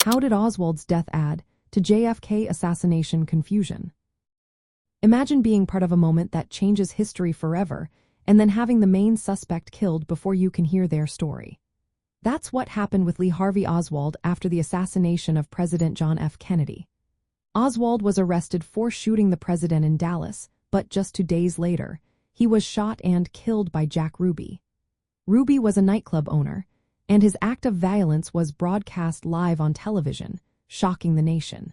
How did Oswald's death add to JFK assassination confusion? Imagine being part of a moment that changes history forever and then having the main suspect killed before you can hear their story. That's what happened with Lee Harvey Oswald after the assassination of President John F. Kennedy. Oswald was arrested for shooting the president in Dallas, but just 2 days later, he was shot and killed by Jack Ruby. Ruby was a nightclub owner, and his act of violence was broadcast live on television, shocking the nation.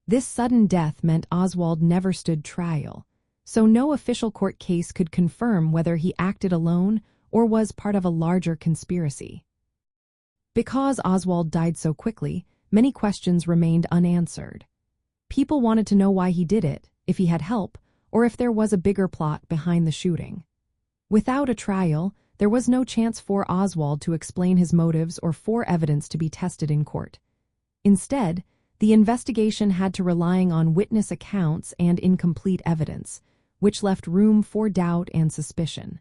This sudden death meant Oswald never stood trial, so no official court case could confirm whether he acted alone or was part of a larger conspiracy. Because Oswald died so quickly, many questions remained unanswered. People wanted to know why he did it, if he had help, or if there was a bigger plot behind the shooting. Without a trial, there was no chance for Oswald to explain his motives or for evidence to be tested in court. Instead, the investigation had to rely on witness accounts and incomplete evidence, which left room for doubt and suspicion.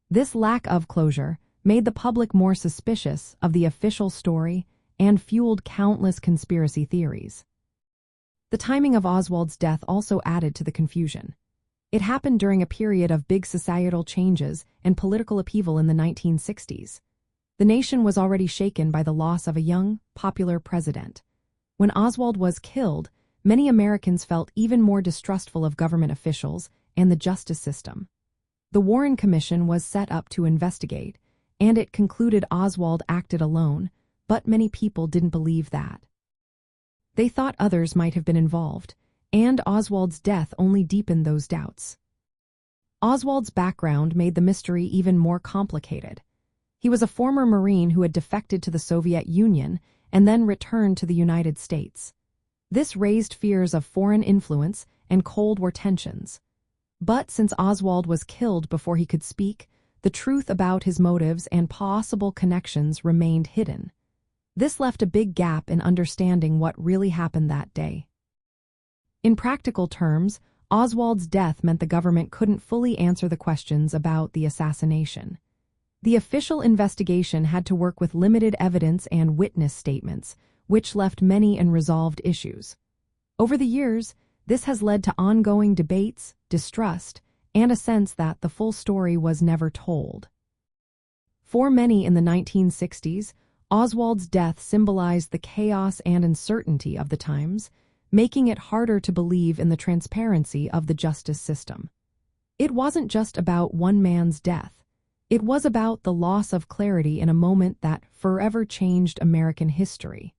This lack of closure made the public more suspicious of the official story and fueled countless conspiracy theories. The timing of Oswald's death also added to the confusion. It happened during a period of big societal changes and political upheaval in the 1960s. The nation was already shaken by the loss of a young, popular president. When Oswald was killed, many Americans felt even more distrustful of government officials and the justice system. The Warren Commission was set up to investigate, and it concluded Oswald acted alone, but many people didn't believe that. They thought others might have been involved, and Oswald's death only deepened those doubts. Oswald's background made the mystery even more complicated. He was a former Marine who had defected to the Soviet Union and then returned to the United States. This raised fears of foreign influence and Cold War tensions. But since Oswald was killed before he could speak, the truth about his motives and possible connections remained hidden. This left a big gap in understanding what really happened that day. In practical terms, Oswald's death meant the government couldn't fully answer the questions about the assassination. The official investigation had to work with limited evidence and witness statements, which left many unresolved issues. Over the years, this has led to ongoing debates, distrust, and a sense that the full story was never told. For many in the 1960s, Oswald's death symbolized the chaos and uncertainty of the times, making it harder to believe in the transparency of the justice system. It wasn't just about one man's death. It was about the loss of clarity in a moment that forever changed American history.